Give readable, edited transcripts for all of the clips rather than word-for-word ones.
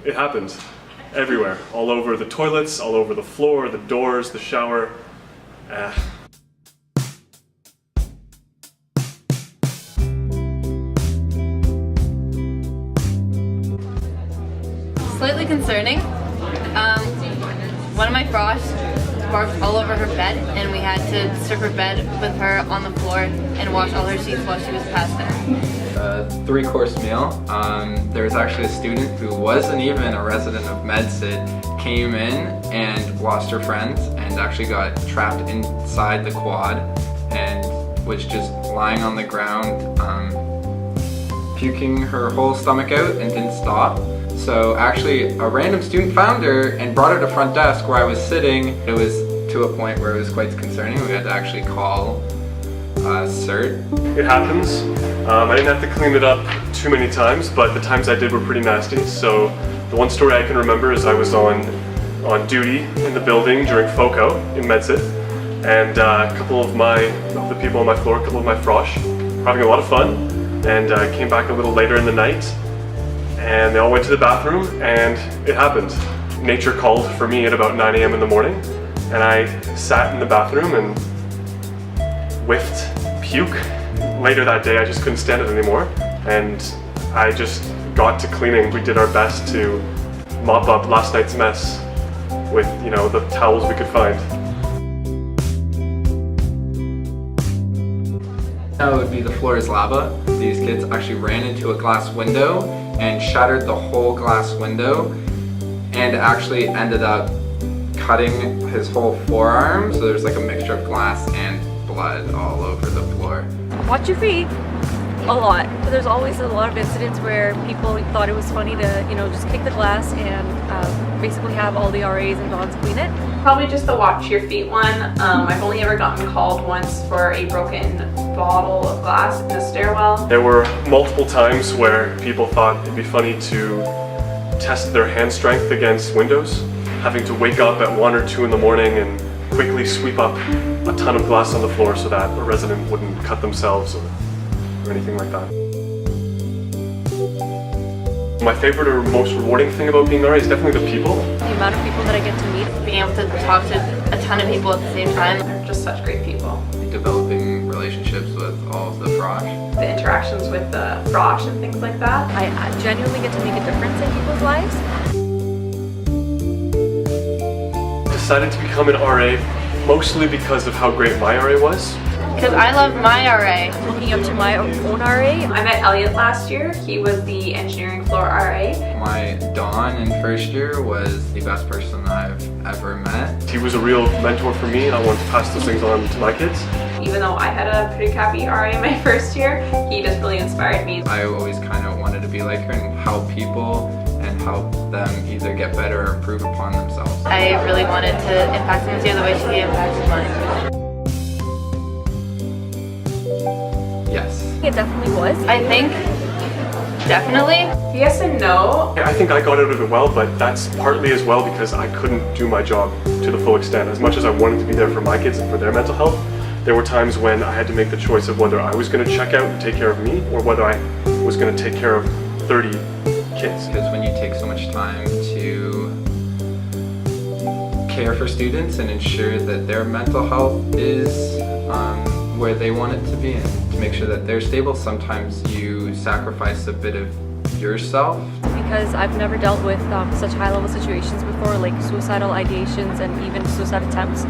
It happened everywhere, all over the toilets, all over the floor, the doors, the shower. Slightly concerning. One of my frosh barfed all over her bed, and we had to strip her bed with her on the floor and wash all her sheets while she was passed out. A 3-course meal. There was actually a student who wasn't even a resident of MedSid, came in and lost her friends and actually got trapped inside the quad and was just lying on the ground, puking her whole stomach out and didn't stop. So actually a random student found her and brought her to front desk where I was sitting. It was to a point where it was quite concerning. We had to actually call CERT. It happens. I didn't have to clean it up too many times, but the times I did were pretty nasty. So the one story I can remember is I was on duty in the building during FOCO in MedSid, and a couple of the people on my floor, a couple of my frosh, were having a lot of fun, and I came back a little later in the night, and they all went to the bathroom, and it happened. Nature called for me at about 9 a.m. in the morning, and I sat in the bathroom and whiffed puke. Later that day I just couldn't stand it anymore, and I just got to cleaning. We did our best to mop up last night's mess with, the towels we could find. That would be the floor is lava. These kids actually ran into a glass window and shattered the whole glass window and actually ended up cutting his whole forearm. So there's like a mixture of glass and blood all over the floor. Watch your feet a lot. But there's always a lot of incidents where people thought it was funny to, just kick the glass and basically have all the RAs and dons clean it. Probably just the watch your feet one. I've only ever gotten called once for a broken bottle of glass in the stairwell. There were multiple times where people thought it'd be funny to test their hand strength against windows, having to wake up at 1 or 2 in the morning and quickly sweep up a ton of glass on the floor so that a resident wouldn't cut themselves or anything like that. My favorite or most rewarding thing about being RA is definitely the people. The amount of people that I get to meet. Being able to talk to a ton of people at the same time. They're just such great people. Developing relationships with all of the frosh. The interactions with the frosh and things like that. I genuinely get to make a difference in people's lives. Decided to become an RA mostly because of how great my RA was. Because I love my RA. Looking up to my own RA. I met Elliot last year. He was the engineering floor RA. My Don in first year was the best person I've ever met. He was a real mentor for me, and I wanted to pass those things on to my kids. Even though I had a pretty crappy RA in my first year, he just really inspired me. I always kind of wanted to be like her and help people and help them either get better or improve upon themselves. I really wanted to impact Cynthia the way she impacted mine. Yes. It definitely was. I think, definitely. Yes and no. I think I got out of it well, but that's partly as well because I couldn't do my job to the full extent. As much as I wanted to be there for my kids and for their mental health, there were times when I had to make the choice of whether I was going to check out and take care of me or whether I was going to take care of 30 kids. Because when you take so much time to care for students and ensure that their mental health is where they want it to be and to make sure that they're stable, sometimes you sacrifice a bit of yourself. Because I've never dealt with such high-level situations before, like suicidal ideations and even suicide attempts.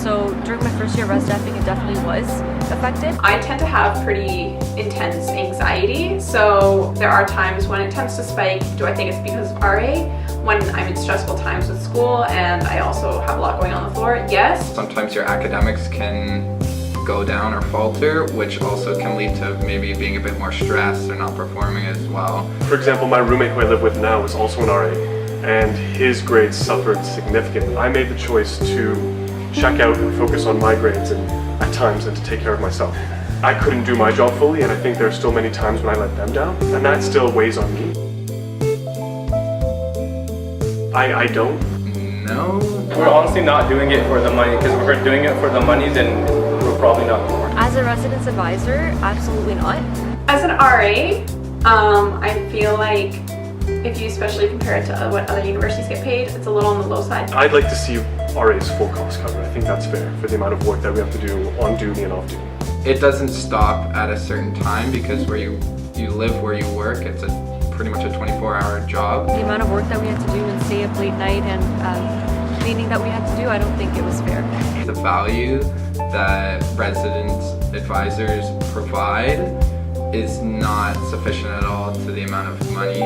So during my first year of res staffing, it definitely was affected. I tend to have pretty intense anxiety, so there are times when it tends to spike. Do I think it's because of RA? When I'm in stressful times with school and I also have a lot going on the floor, yes. Sometimes your academics can go down or falter, which also can lead to maybe being a bit more stressed or not performing as well. For example, my roommate who I live with now is also an RA, and his grades suffered significantly. I made the choice to check out and focus on my grades and at times and to take care of myself. I couldn't do my job fully, and I think there are still many times when I let them down, and that still weighs on me. I don't. No. We're honestly not doing it for the money, because if we're doing it for the money, then we're probably not. As a residence advisor, absolutely not. As an RA, I feel like if you especially compare it to what other universities get paid, it's a little on the low side. I'd like to see RA's full cost cover. I think that's fair for the amount of work that we have to do on duty and off duty. It doesn't stop at a certain time because where you live, where you work, it's pretty much a 24-hour job. The amount of work that we had to do and stay up late night and cleaning that we had to do, I don't think it was fair. The value that residents advisors provide is not sufficient at all to the amount of money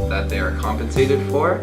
that they are compensated for.